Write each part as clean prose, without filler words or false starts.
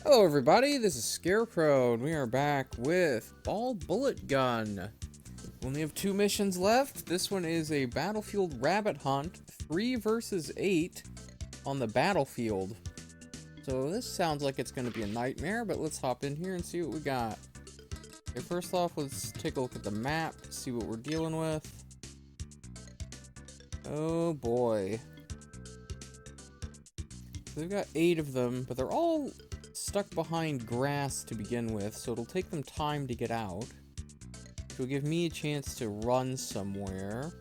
Hello everybody, this is Scarecrow, and we are back with Ball Bullet Gun. We only have 2 missions left. This one is a Battlefield Rabbit Hunt, 3 versus 8 on the battlefield. So this sounds like it's going to be a nightmare, but let's hop in here and see what we got. Okay, first off, let's take a look at the map, see what we're dealing with. Oh boy. So we've got 8 of them, but they're all stuck behind grass to begin with, so it'll take them time to get out. Which will give me a chance to run somewhere.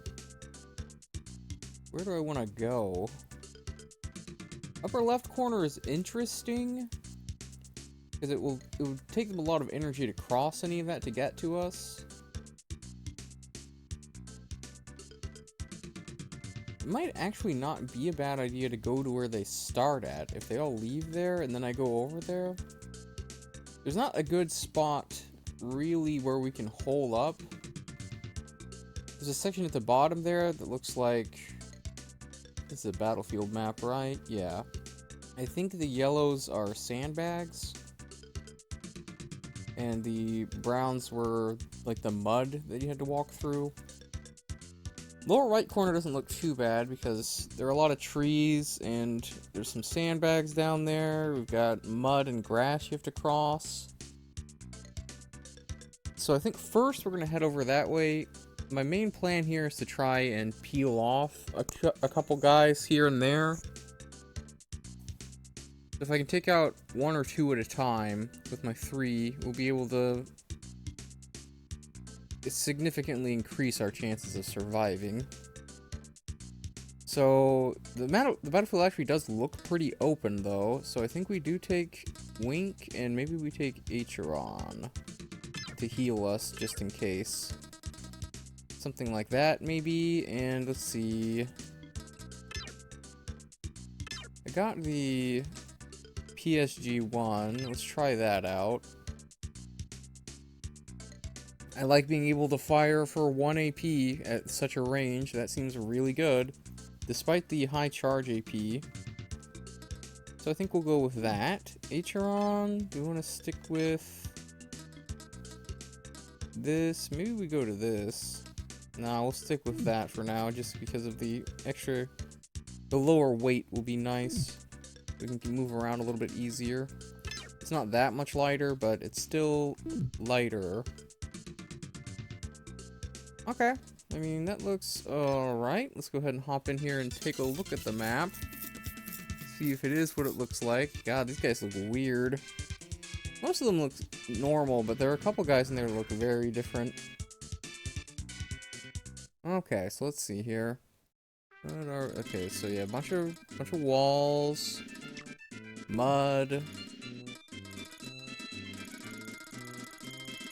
Where do I want to go? Upper left corner is interesting, because it would take them a lot of energy to cross any of that to get to us. It might actually not be a bad idea to go to where they start at. If they all leave there and then I go over there. There's not a good spot really where we can hole up. There's a section at the bottom there that looks like... This is a battlefield map, right? Yeah. I think the yellows are sandbags. And the browns were like the mud that you had to walk through. Lower right corner doesn't look too bad because there are a lot of trees and there's some sandbags down there. We've got mud and grass you have to cross. So I think first we're going to head over that way. My main plan here is to try and peel off a couple guys here and there. If I can take out 1 or 2 at a time with my 3, we'll be able to significantly increase our chances of surviving. So the battlefield actually does look pretty open though, so I think we do take Wink and maybe we take Acheron to heal us just in case. Something like that maybe, and let's see. I got the PSG-1, let's try that out. I like being able to fire for 1 AP at such a range. That seems really good, despite the high charge AP. So I think we'll go with that. Acheron, do we want to stick with this? Maybe we go to this. Nah, we'll stick with that for now, just because of the extra... The lower weight will be nice. We can move around a little bit easier. It's not that much lighter, but it's still lighter. Okay, I mean, that looks alright. Let's go ahead and hop in here and take a look at the map. See if it is what it looks like. God, these guys look weird. Most of them look normal, but there are a couple guys in there that look very different. Okay, so let's see here. Okay, so yeah, bunch of walls, mud.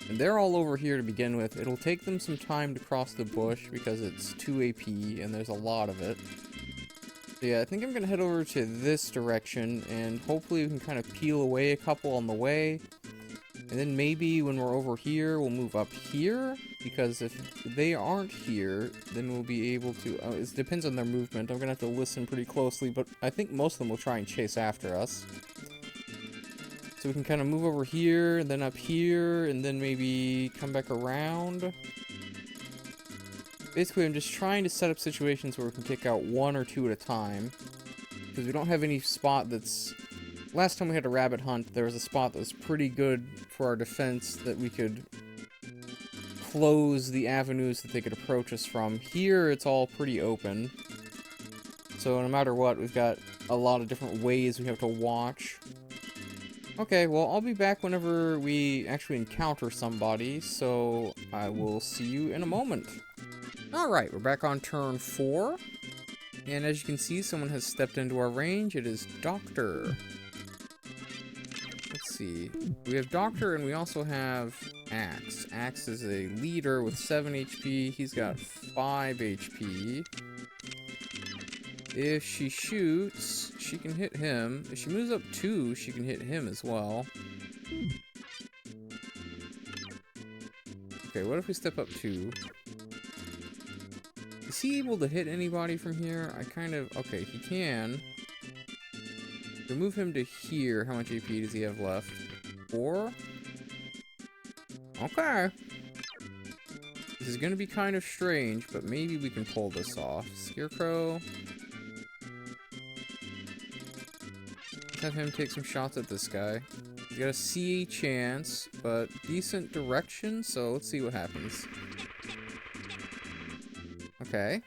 And they're all over here to begin with. It'll take them some time to cross the bush because it's 2 AP and there's a lot of it. So yeah, I think I'm going to head over to this direction and hopefully we can kind of peel away a couple on the way. And then maybe when we're over here, we'll move up here. Because if they aren't here, then we'll be able to... it depends on their movement. I'm going to have to listen pretty closely, but I think most of them will try and chase after us. So we can kind of move over here, and then up here, and then maybe come back around. Basically, I'm just trying to set up situations where we can take out 1 or 2 at a time. Because we don't have any spot that's... Last time we had a rabbit hunt, there was a spot that was pretty good for our defense that we could close the avenues that they could approach us from. Here, it's all pretty open. So no matter what, we've got a lot of different ways we have to watch. Okay, well, I'll be back whenever we actually encounter somebody, so I will see you in a moment. Alright, we're back on turn 4. And as you can see, someone has stepped into our range. It is Doctor. Let's see. We have Doctor, and we also have Axe. Axe is a leader with 7 HP. He's got 5 HP. If she shoots, she can hit him. If she moves up 2, she can hit him as well. Okay, what if we step up 2? Is he able to hit anybody from here? I kind of... Okay, he can. We move him to here. How much AP does he have left? 4? Okay. This is gonna be kind of strange, but maybe we can pull this off. Scarecrow. Let's have him take some shots at this guy. He's got a CA chance, but decent direction, so let's see what happens. Okay.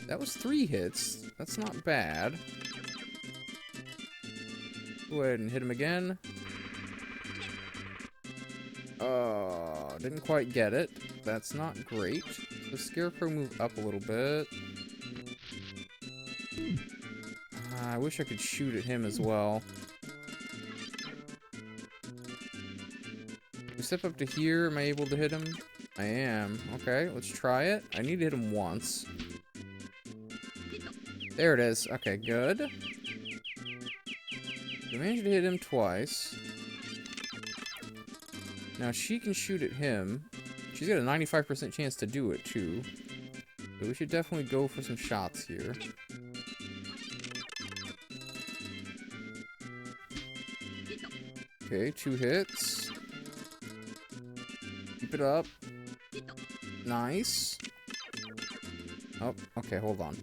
That was 3 hits. That's not bad. Go ahead and hit him again. Didn't quite get it. That's not great. The Scarecrow moved up a little bit. I wish I could shoot at him as well. We step up to here. Am I able to hit him? I am. Okay, let's try it. I need to hit him once. There it is. Okay, good. We managed to hit him twice. Now she can shoot at him. She's got a 95% chance to do it, too. So we should definitely go for some shots here. Okay, 2 hits. Keep it up. Nice. Oh, okay, hold on.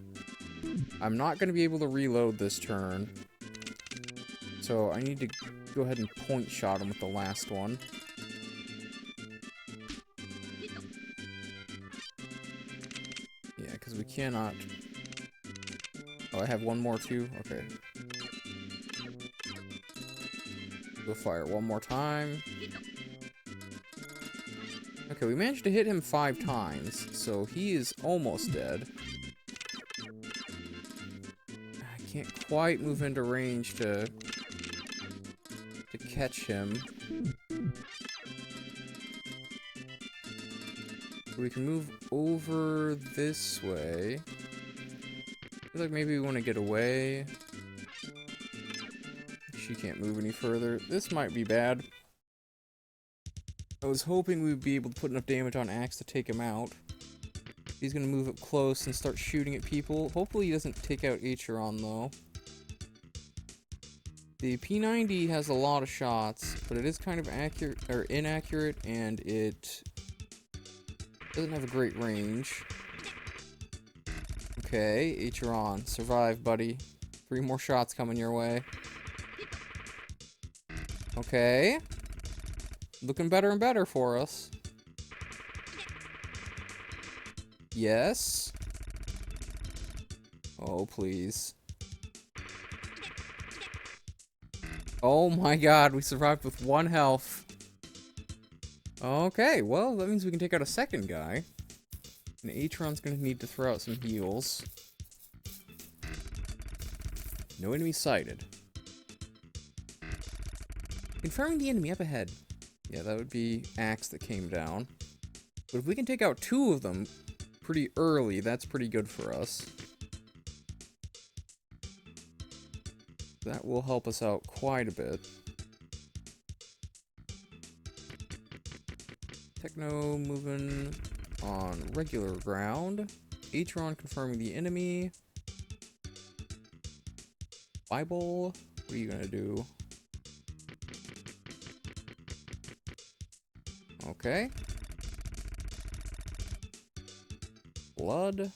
I'm not going to be able to reload this turn. So I need to go ahead and point shot him with the last one. Yeah, because we cannot... Oh, I have one more too? Okay. Go fire one more time. Okay, we managed to hit him 5 times, so he is almost dead. I can't quite move into range to catch him. We can move over this way. I feel like maybe we want to get away. She can't move any further. This might be bad. I was hoping we'd be able to put enough damage on Axe to take him out. He's gonna move up close and start shooting at people. Hopefully he doesn't take out Acheron though. The P90 has a lot of shots, but it is kind of accurate or inaccurate, and it doesn't have a great range. Okay, Acheron, survive, buddy. 3 more shots coming your way. Okay. Looking better and better for us. Yes. Oh, please. Oh my god, we survived with 1 health. Okay, well, that means we can take out a second guy. And Acheron's gonna need to throw out some heals. No enemy sighted. Confirming the enemy up ahead. Yeah, that would be Axe that came down. But if we can take out 2 of them pretty early, that's pretty good for us. That will help us out quite a bit. Techno moving on regular ground. Acheron confirming the enemy. Bible, what are you gonna do? Okay. Blood.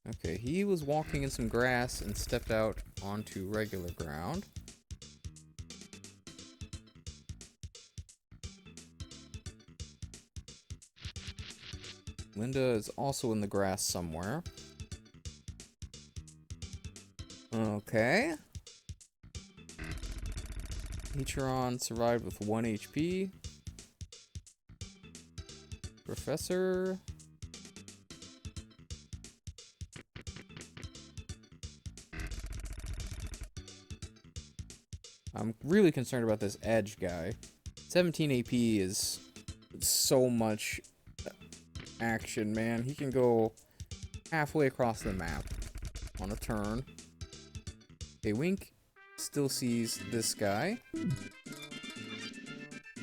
Okay, he was walking in some grass and stepped out onto regular ground. Linda is also in the grass somewhere. Okay. Acheron survived with 1 HP. Professor. I'm really concerned about this Edge guy. 17 AP is so much action, man. He can go halfway across the map on a turn. Okay, Wink still sees this guy.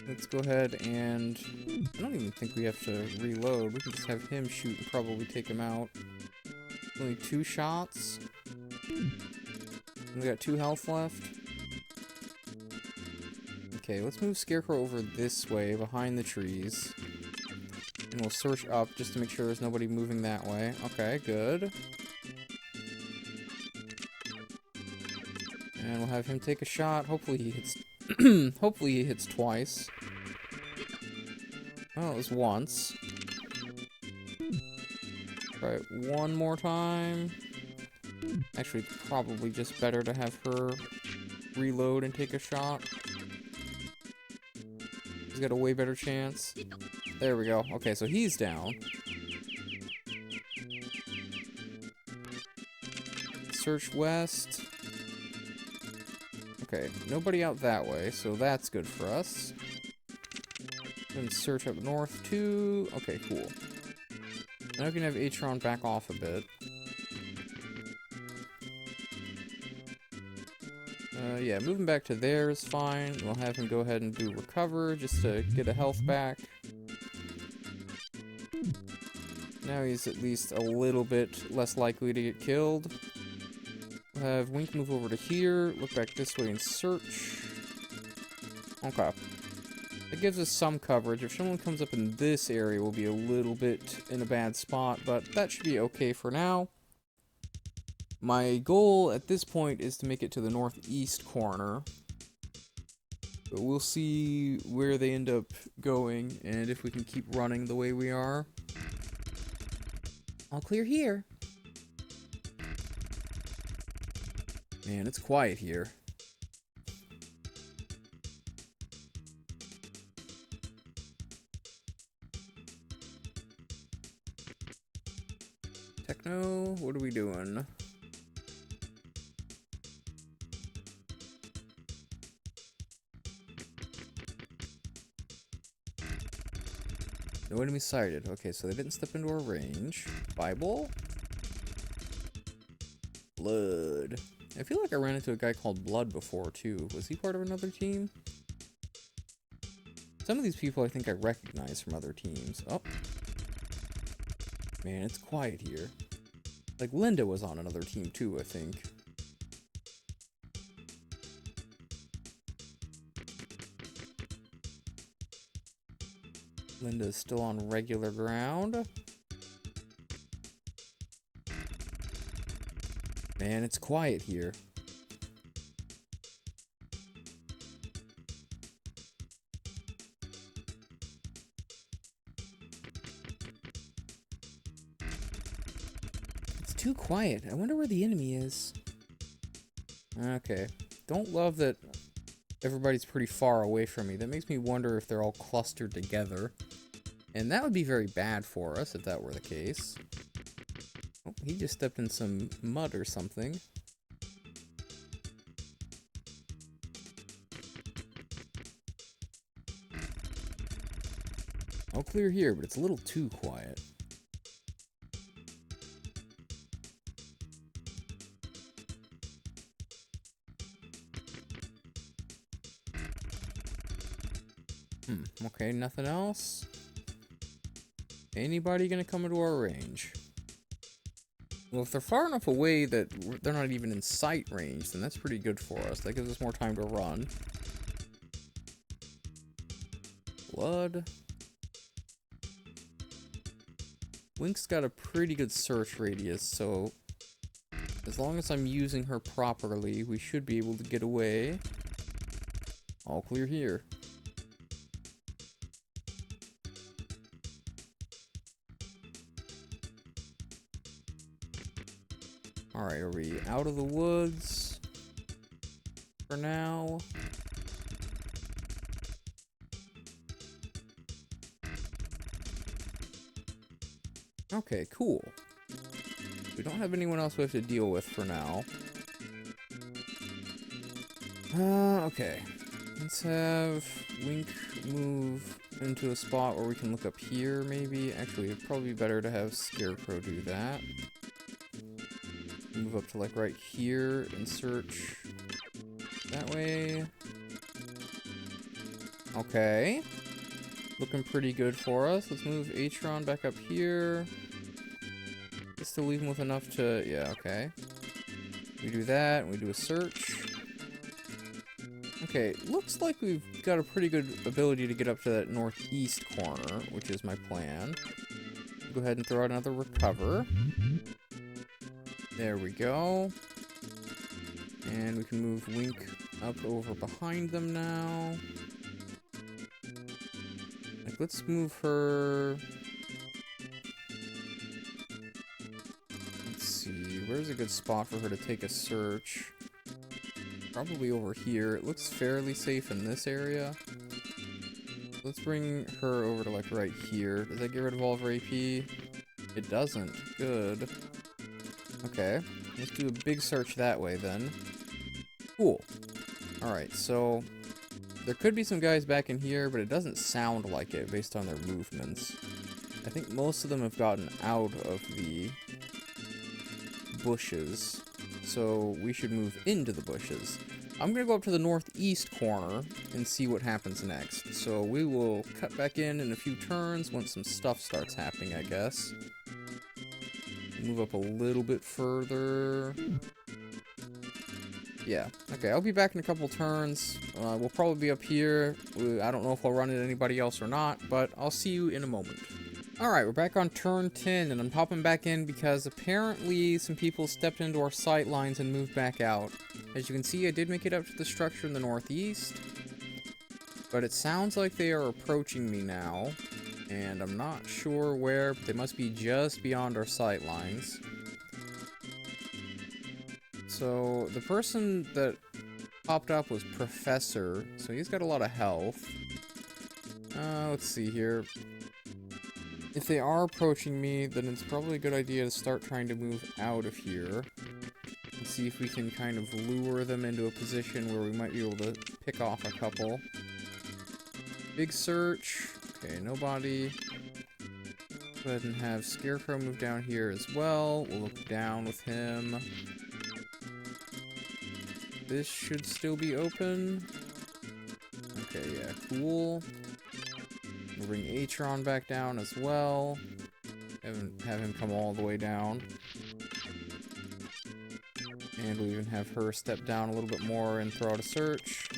Let's go ahead and... I don't even think we have to reload. We can just have him shoot and probably take him out. Only 2 shots. We got 2 health left. Okay, let's move Scarecrow over this way, behind the trees. And we'll search up just to make sure there's nobody moving that way. Okay, good. And we'll have him take a shot. Hopefully he hits... hopefully he hits twice. Oh, it was once. Try it one more time. Actually, it's probably just better to have her reload and take a shot. He's got a way better chance. There we go. Okay, so he's down. Search west. Okay, nobody out that way, so that's good for us. Then search up north too. Okay, cool. Now we can have Atron back off a bit. Yeah, moving back to there is fine. We'll have him go ahead and do recover just to get a health back. Now he's at least a little bit less likely to get killed. We'll have Wink move over to here, look back this way and search. Okay. It gives us some coverage. If someone comes up in this area, we'll be a little bit in a bad spot, but that should be okay for now. My goal at this point is to make it to the northeast corner. But we'll see where they end up going, and if we can keep running the way we are. All clear here. Man, it's quiet here. Techno, what are we doing? No enemy sighted. Okay, so they didn't step into our range. Bible? Blood. I feel like I ran into a guy called Blood before, too. Was he part of another team? Some of these people I think I recognize from other teams. Oh. Man, it's quiet here. Like, Linda was on another team, too, I think. Linda's still on regular ground. Man, it's quiet here. It's too quiet. I wonder where the enemy is. Okay. Don't love that everybody's pretty far away from me. That makes me wonder if they're all clustered together. And that would be very bad for us if that were the case. Oh, he just stepped in some mud or something. All clear here, but it's a little too quiet. Okay, nothing else. Anybody gonna come into our range? Well, if they're far enough away that they're not even in sight range, then that's pretty good for us. That gives us more time to run. Blood. Wink's got a pretty good search radius, so as long as I'm using her properly, we should be able to get away. All clear here. Alright, are we out of the woods for now? Okay, cool. We don't have anyone else we have to deal with for now. Okay. Let's have Wink move into a spot where we can look up here, maybe. Actually, it'd probably be better to have Scarecrow do that. Move up to, like, right here and search that way. Okay. Looking pretty good for us. Let's move Atron back up here. Just to leave him with enough to... Yeah, okay. We do that, and we do a search. Okay, looks like we've got a pretty good ability to get up to that northeast corner, which is my plan. Go ahead and throw out another recover. There we go. And we can move Wink up over behind them now. Like, let's move her... Let's see, where's a good spot for her to take a search? Probably over here. It looks fairly safe in this area. Let's bring her over to, like, right here. Does that get rid of all of her AP? It doesn't. Good. Okay. Let's do a big search that way, then. Cool. Alright, so... There could be some guys back in here, but it doesn't sound like it based on their movements. I think most of them have gotten out of the bushes. So we should move into the bushes. I'm going to go up to the northeast corner and see what happens next. So we will cut back in a few turns once some stuff starts happening, I guess. Move up a little bit further. Yeah, okay, I'll be back in a couple turns. We'll probably be up here. I don't know if I'll run into anybody else or not, but I'll see you in a moment. Alright, we're back on turn 10, and I'm popping back in because apparently some people stepped into our sight lines and moved back out. As you can see, I did make it up to the structure in the northeast, but it sounds like they are approaching me now, and I'm not sure where, but they must be just beyond our sight lines. So, the person that popped up was Professor, so he's got a lot of health. Let's see here. If they are approaching me, then it's probably a good idea to start trying to move out of here. And see if we can kind of lure them into a position where we might be able to pick off a couple. Big search. Okay, nobody. Go ahead and have Scarecrow move down here as well. We'll look down with him. This should still be open. Okay, yeah, cool. We'll bring Atron back down as well. Have him come all the way down. And we'll even have her step down a little bit more and throw out a search.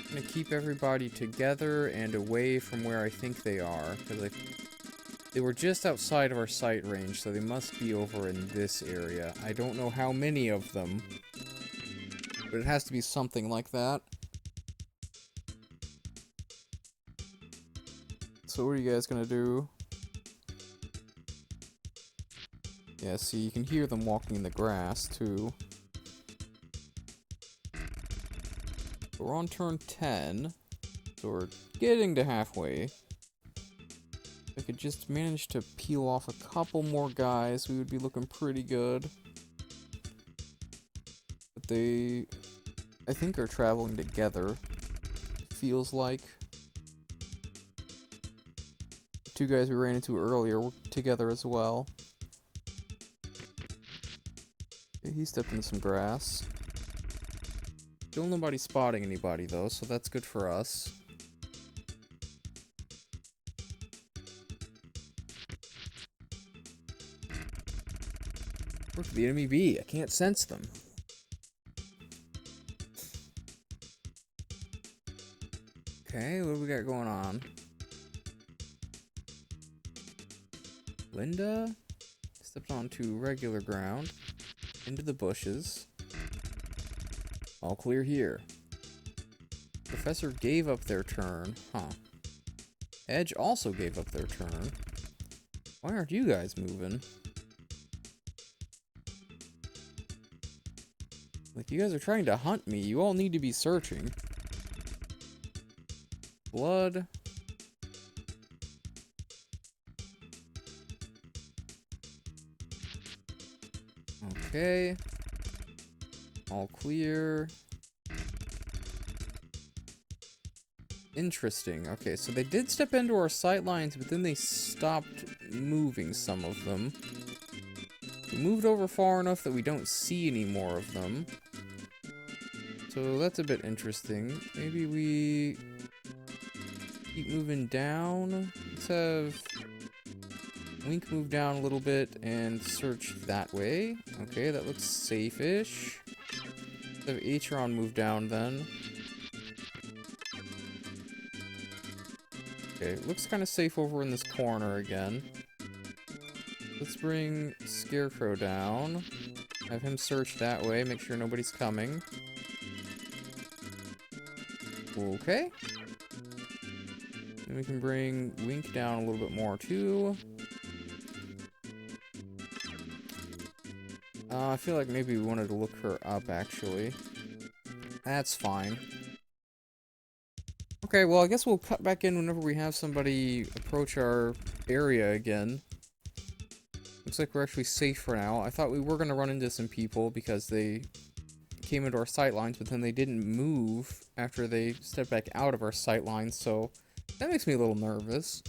I'm gonna keep everybody together and away from where I think they are, because they were just outside of our sight range, so they must be over in this area. I don't know how many of them, but it has to be something like that. So what are you guys gonna do? Yeah, see, you can hear them walking in the grass, too. So we're on turn 10, so we're getting to halfway. If I could just manage to peel off a couple more guys, we would be looking pretty good. But they, I think, are traveling together, it feels like. The two guys we ran into earlier were together as well. Okay, he stepped into some grass. Still nobody spotting anybody, though, so that's good for us. Where's the enemy be? I can't sense them. Okay, what do we got going on? Linda stepped onto regular ground. Into the bushes. All clear here. Professor gave up their turn. Huh. Edge also gave up their turn. Why aren't you guys moving? Like, you guys are trying to hunt me. You all need to be searching. Blood. Okay. All clear. Interesting. Okay, so they did step into our sight lines, but then they stopped moving some of them. We moved over far enough that we don't see any more of them. So that's a bit interesting. Maybe we keep moving down. Let's have Wink move down a little bit and search that way. Okay, that looks safe-ish. Let's have Acheron move down then. Okay, looks kind of safe over in this corner again. Let's bring Scarecrow down. Have him search that way, make sure nobody's coming. Okay. Then we can bring Wink down a little bit more too. I feel like maybe we wanted to look her up, actually. That's fine. Okay, well, I guess we'll cut back in whenever we have somebody approach our area again. Looks like we're actually safe for now. I thought we were going to run into some people because they came into our sightlines, but then they didn't move after they stepped back out of our sightlines, so that makes me a little nervous.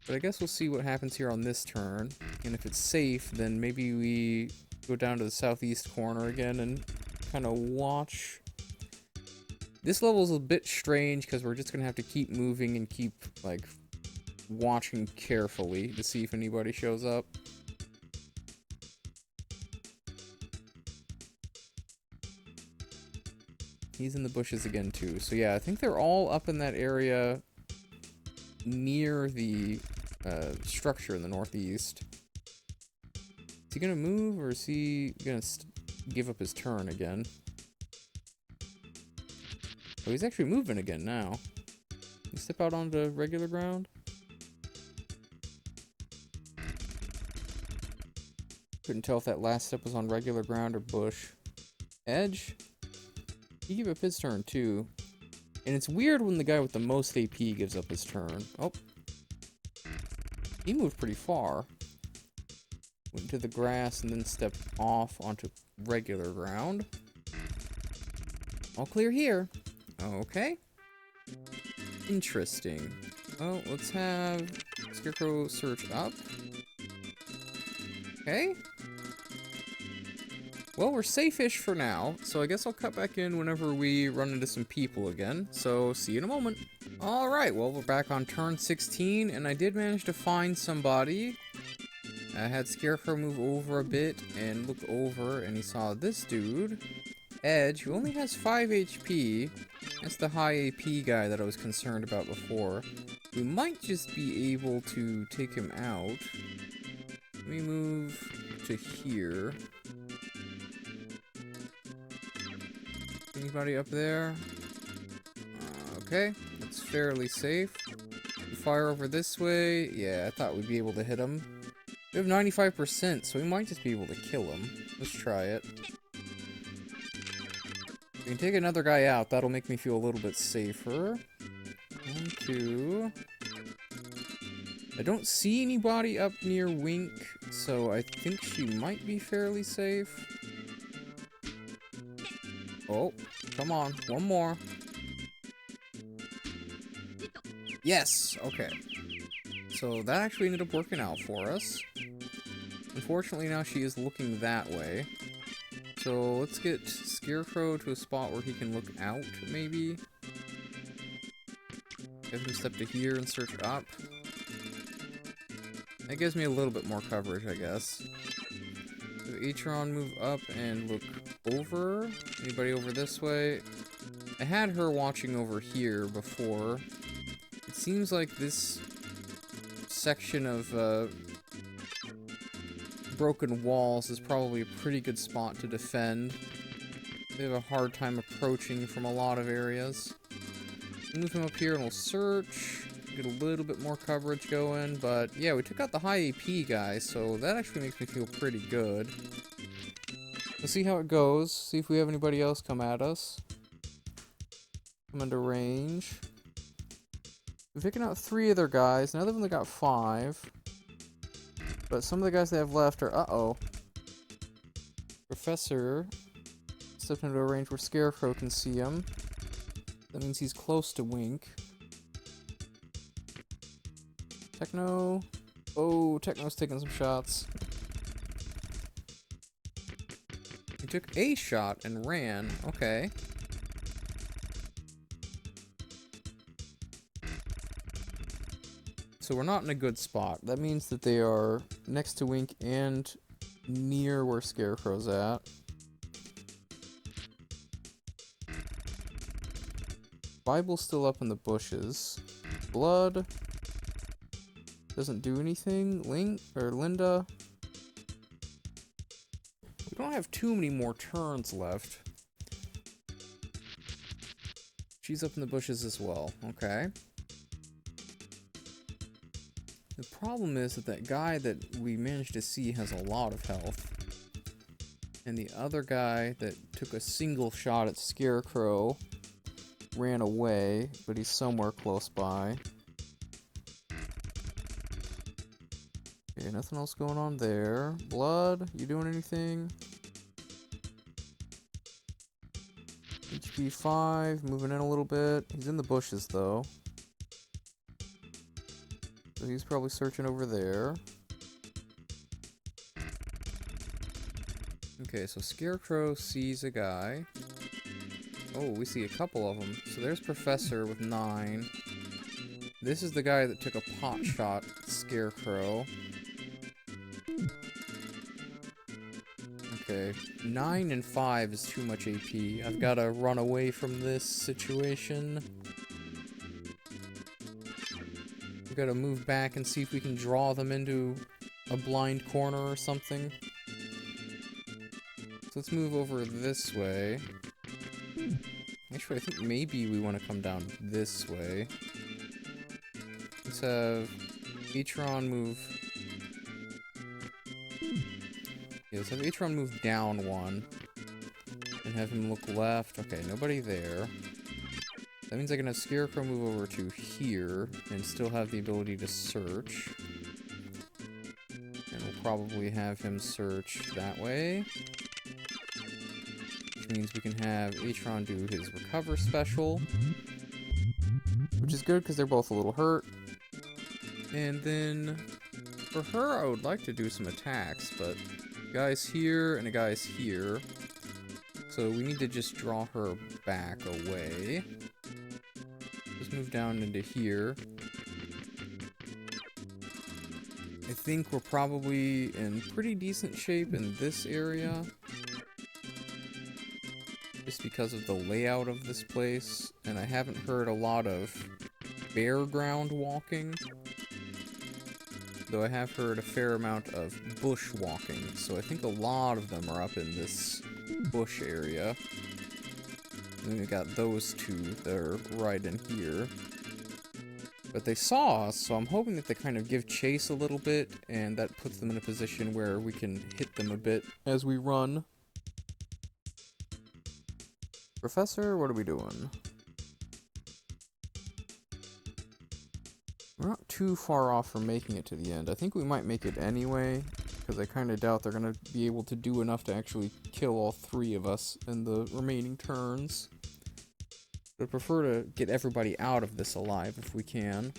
But I guess we'll see what happens here on this turn, and if it's safe, then maybe we go down to the southeast corner again and kind of watch. This level is a bit strange because we're just going to have to keep moving and keep, like, watching carefully to see if anybody shows up. He's in the bushes again, too. So, yeah, I think they're all up in that area near the structure in the northeast. Is he going to move, or is he going to give up his turn again? Oh, he's actually moving again now. Can you step out onto regular ground? Couldn't tell if that last step was on regular ground or bush. Edge? He gave up his turn, too. And it's weird when the guy with the most AP gives up his turn. Oh. He moved pretty far. Went to the grass and then stepped off onto regular ground. All clear here. Okay. Interesting. Well, let's have Scarecrow search up. Okay. Well, we're safe-ish for now, so I guess I'll cut back in whenever we run into some people again. So, see you in a moment. Alright, well, we're back on turn 16, and I did manage to find somebody. I had Scarecrow move over a bit and look over, and he saw this dude, Edge, who only has 5 HP. That's the high AP guy that I was concerned about before. We might just be able to take him out. Let me move to here. Anybody up there? Okay, that's fairly safe. Fire over this way. Yeah, I thought we'd be able to hit him. We have 95%, so we might just be able to kill him. Let's try it. We can take another guy out. That'll make me feel a little bit safer. 1, 2. I don't see anybody up near Wink, so I think she might be fairly safe. Oh, come on. One more. Yes! Okay. So that actually ended up working out for us. Unfortunately, now she is looking that way. So let's get Scarecrow to a spot where he can look out, maybe. Have him step to here and search up. That gives me a little bit more coverage, I guess. So Acheron move up and look over. Anybody over this way? I had her watching over here before. It seems like this section of broken walls is probably a pretty good spot to defend. They have a hard time approaching from a lot of areas. Move him up here and we'll search. Get a little bit more coverage going, but yeah, we took out the high AP guy, so that actually makes me feel pretty good. Let's see how it goes. See if we have anybody else come at us. Come into range. We're picking out 3 other guys. None of them got 5. But some of the guys they have left are... Uh-oh. Professor stepped into a range where Scarecrow can see him. That means he's close to Wink. Techno. Oh, Techno's taking some shots. He took a shot and ran. Okay. So we're not in a good spot. That means that they are next to Wink and near where Scarecrow's at. Bible's still up in the bushes. Blood doesn't do anything. Link or Linda. We don't have too many more turns left. She's up in the bushes as well. Okay. The problem is that that guy that we managed to see has a lot of health. And the other guy that took a single shot at Scarecrow ran away, but he's somewhere close by. Okay, nothing else going on there. Blood, you doing anything? HP 5, moving in a little bit. He's in the bushes though. So he's probably searching over there. Okay, so Scarecrow sees a guy. Oh, we see a couple of them. So there's Professor with 9. This is the guy that took a pot shot at Scarecrow. Okay, 9 and 5 is too much AP. I've got to run away from this situation. We've got to move back and see if we can draw them into a blind corner or something. So let's move over this way. Actually, I think maybe we want to come down this way. Let's have Atron move... Yeah, let's have Atron move down 1. And have him look left. Okay, nobody there. That means I can have Scarecrow move over to here and still have the ability to search. And we'll probably have him search that way. Which means we can have Atron do his recover special. Which is good because they're both a little hurt. And then for her, I would like to do some attacks, but a guy's here and a guy's here. So we need to just draw her back away. Just move down into here. I think we're probably in pretty decent shape in this area. Just because of the layout of this place. And I haven't heard a lot of bare ground walking. Though I have heard a fair amount of bush walking. So I think a lot of them are up in this bush area. And then we got those two that are right in here. But they saw us, so I'm hoping that they kind of give chase a little bit, and that puts them in a position where we can hit them a bit as we run. Professor, what are we doing? We're not too far off from making it to the end. I think we might make it anyway, because I kind of doubt they're going to be able to do enough to actually kill all 3 of us in the remaining turns. But I'd prefer to get everybody out of this alive if we can.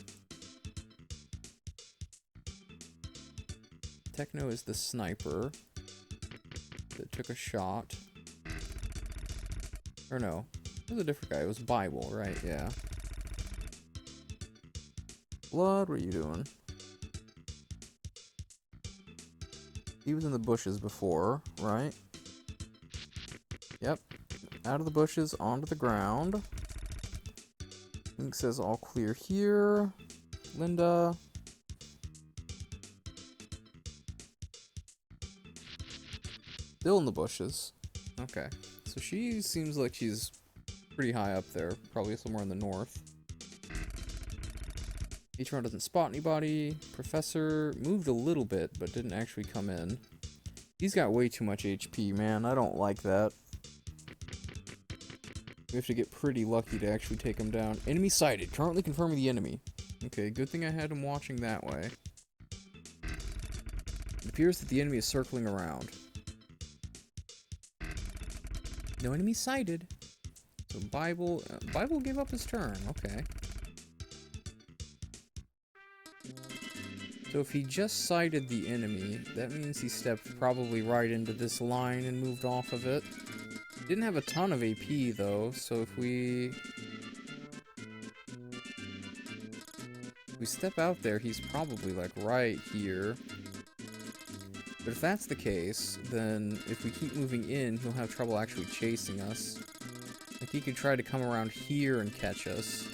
Techno is the sniper that took a shot. Or no, it was a different guy. It was Bible, right? Yeah. Blood, what are you doing? He was in the bushes before, right? Yep. Out of the bushes, onto the ground. Link says all clear here. Linda. Still in the bushes. Okay. So she seems like she's pretty high up there. Probably somewhere in the north. Atron doesn't spot anybody. Professor moved a little bit, but didn't actually come in. He's got way too much HP, man. I don't like that. We have to get pretty lucky to actually take him down. Enemy sighted. Currently confirming the enemy. Okay, good thing I had him watching that way. It appears that the enemy is circling around. No enemy sighted. So Bible gave up his turn. Okay. So if he just sighted the enemy, that means he stepped probably right into this line and moved off of it. Didn't have a ton of AP though, so if we... If we step out there, he's probably, like, right here. But if that's the case, then if we keep moving in, he'll have trouble actually chasing us. Like, he could try to come around here and catch us.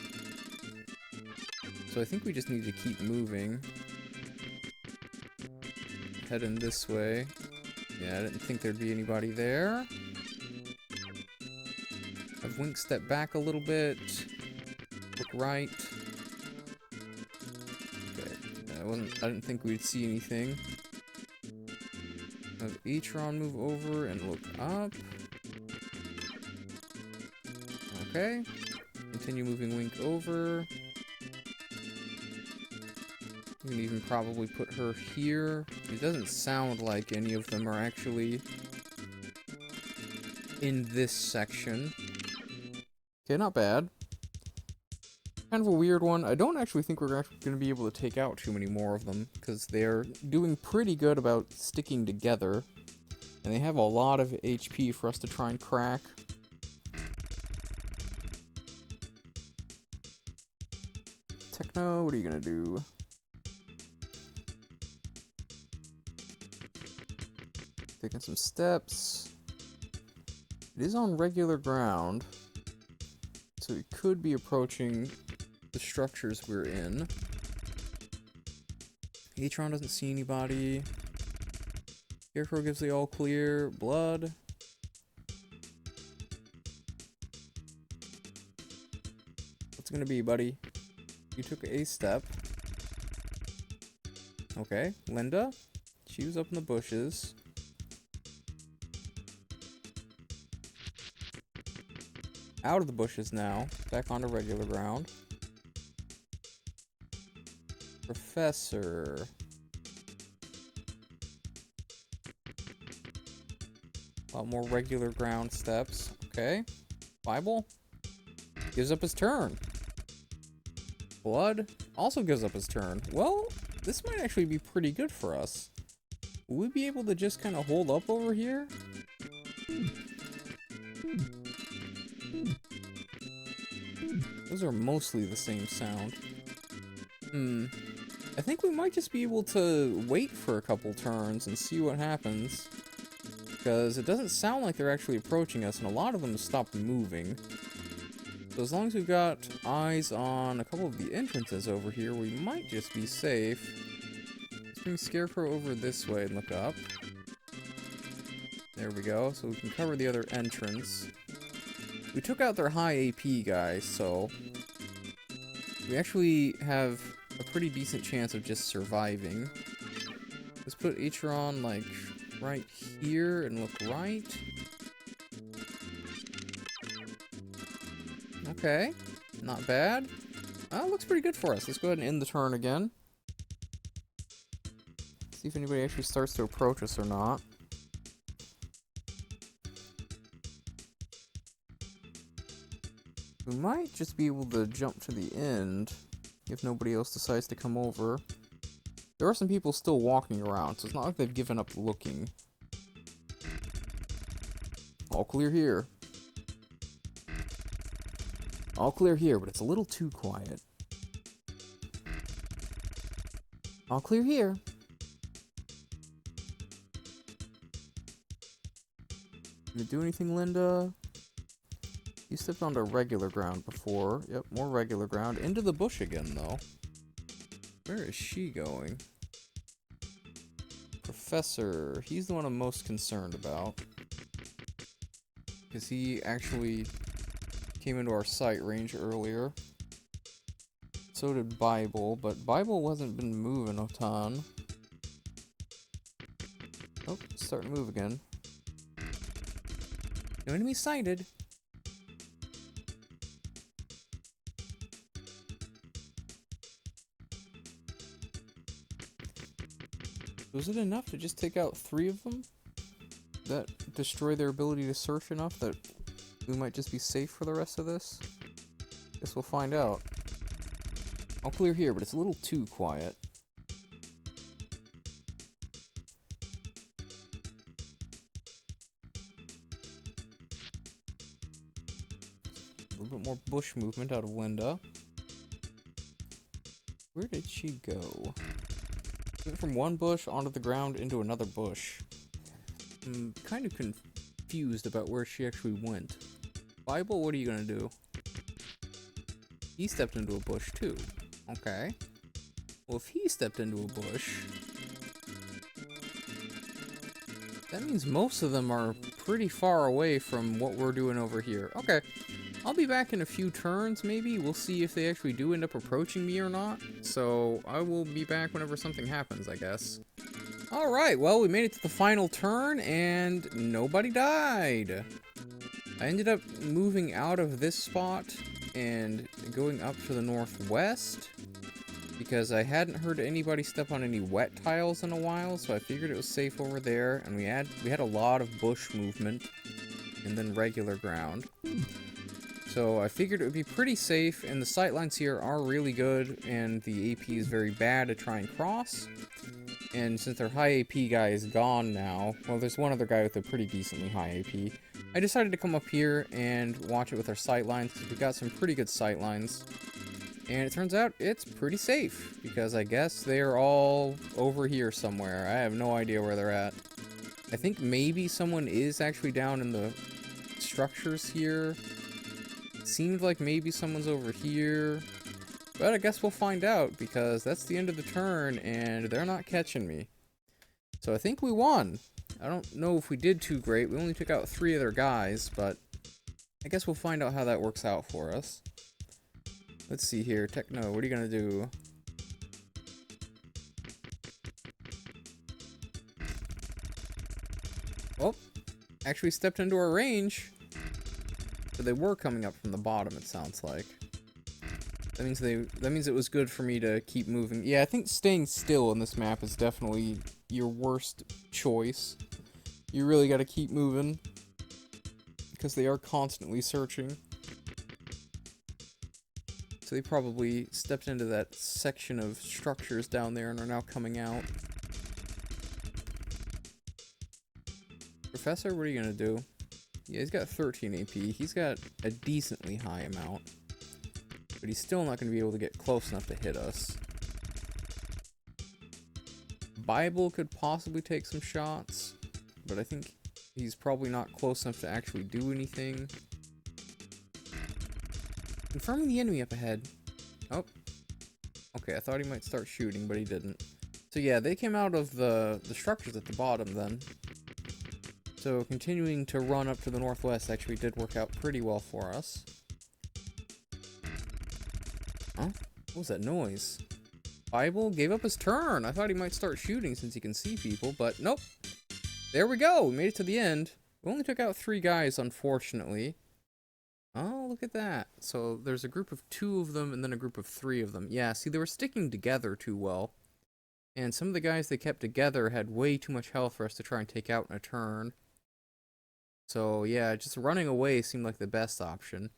So I think we just need to keep moving. Heading this way. Yeah, I didn't think there'd be anybody there. Have Wink step back a little bit. Look right. Okay. I didn't think we'd see anything. Have Atron move over and look up. Okay. Continue moving Wink over. We can even probably put her here. It doesn't sound like any of them are actually in this section. Okay, not bad. Kind of a weird one. I don't actually think we're actually going to be able to take out too many more of them, because they're doing pretty good about sticking together. And they have a lot of HP for us to try and crack. Techno, what are you going to do? Taking some steps. It is on regular ground, so it could be approaching the structures we're in. Atron doesn't see anybody. Scarecrow gives the all clear. Blood. What's it gonna be, buddy? You took a step. Okay, Linda. She was up in the bushes. Out of the bushes now. Back onto regular ground. Professor. A lot more regular ground steps. Okay. Bible. Gives up his turn. Blood also gives up his turn. Well, this might actually be pretty good for us. Will we be able to just kind of hold up over here? Those are mostly the same sound. I think we might just be able to wait for a couple turns and see what happens. Because it doesn't sound like they're actually approaching us, and a lot of them have stopped moving. So as long as we've got eyes on a couple of the entrances over here, we might just be safe. Let's bring Scarecrow over this way and look up. There we go, so we can cover the other entrance. We took out their high AP guys, so we actually have a pretty decent chance of just surviving. Let's put Atron, like, right here and look right. Okay, not bad. Looks pretty good for us. Let's go ahead and end the turn again. See if anybody actually starts to approach us or not. We might just be able to jump to the end if nobody else decides to come over. There are some people still walking around, so it's not like they've given up looking. All clear here. All clear here, but it's a little too quiet. All clear here. Did it do anything, Linda? You stepped onto regular ground before. Yep, more regular ground. Into the bush again, though. Where is she going? Professor. He's the one I'm most concerned about. Because he actually came into our sight range earlier. So did Bible, but Bible hasn't been moving a ton. Oh, it's starting to move again. No enemy sighted. Was it enough to just take out 3 of them? That destroy their ability to search enough that we might just be safe for the rest of this? Guess we'll find out. I'll clear here, but it's a little too quiet. A little bit more bush movement out of Linda. Where did she go? Went from one bush onto the ground into another bush. I'm kind of confused about where she actually went. Bible, what are you gonna do? He stepped into a bush too. Okay. Well, if he stepped into a bush, that means most of them are pretty far away from what we're doing over here. Okay. I'll be back in a few turns, maybe. We'll see if they actually do end up approaching me or not. So, I will be back whenever something happens, I guess. Alright, well, we made it to the final turn, and nobody died. I ended up moving out of this spot and going up to the northwest, because I hadn't heard anybody step on any wet tiles in a while, so I figured it was safe over there, and we had a lot of bush movement, and then regular ground. So I figured it would be pretty safe, and the sightlines here are really good, and the AP is very bad to try and cross. And since their high AP guy is gone now, well, there's one other guy with a pretty decently high AP, I decided to come up here and watch it with our sightlines, because we got some pretty good sightlines. And it turns out it's pretty safe, because I guess they're all over here somewhere. I have no idea where they're at. I think maybe someone is actually down in the structures here. Seemed like maybe someone's over here, but I guess we'll find out, because that's the end of the turn and they're not catching me. So I think we won. I don't know if we did too great. We only took out 3 of their guys, but I guess we'll find out how that works out for us. Let's see here. Techno, what are you gonna do? Oh, actually stepped into our range. So they were coming up from the bottom, it sounds like. That means it was good for me to keep moving. Yeah, I think staying still in this map is definitely your worst choice. You really gotta keep moving, because they are constantly searching. So they probably stepped into that section of structures down there and are now coming out. Professor, what are you gonna do? Yeah, he's got 13 AP. He's got a decently high amount. But he's still not going to be able to get close enough to hit us. Bible could possibly take some shots, but I think he's probably not close enough to actually do anything. Confirming the enemy up ahead. Oh. Okay, I thought he might start shooting, but he didn't. So yeah, they came out of the structures at the bottom then. So continuing to run up to the northwest actually did work out pretty well for us. Huh? What was that noise? Bible gave up his turn. I thought he might start shooting since he can see people, but nope. There we go. We made it to the end. We only took out 3 guys, unfortunately. Oh, look at that. So there's a group of 2 of them and then a group of 3 of them. Yeah, see, they were sticking together too well. And some of the guys they kept together had way too much health for us to try and take out in a turn. So yeah, just running away seemed like the best option.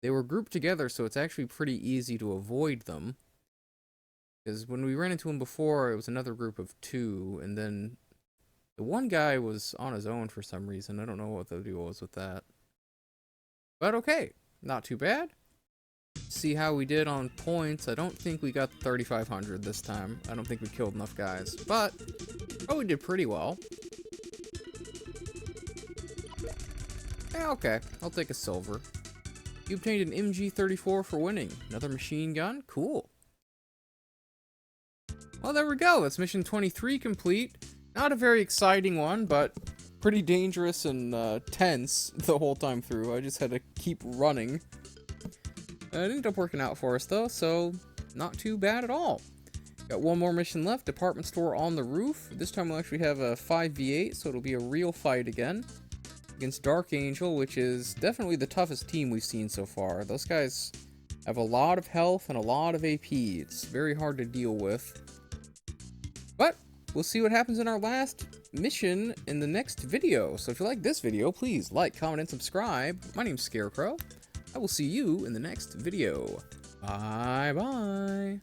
They were grouped together, so it's actually pretty easy to avoid them. Because when we ran into them before, it was another group of 2, and then the one guy was on his own for some reason. I don't know what the deal was with that. But okay, not too bad. See how we did on points. I don't think we got 3,500 this time. I don't think we killed enough guys, but we did pretty well. Yeah, okay, I'll take a silver. You obtained an MG34 for winning. Another machine gun? Cool. Well, there we go. That's mission 23 complete. Not a very exciting one, but pretty dangerous and tense the whole time through. I just had to keep running. It ended up working out for us, though, so not too bad at all. Got one more mission left. Department store on the roof. This time we'll actually have a 5v8, so it'll be a real fight again. Against Dark Angel, which is definitely the toughest team we've seen so far. Those guys have a lot of health and a lot of AP. It's very hard to deal with. But we'll see what happens in our last mission in the next video. So if you like this video, please like, comment, and subscribe. My name's Scarecrow. I will see you in the next video. Bye-bye.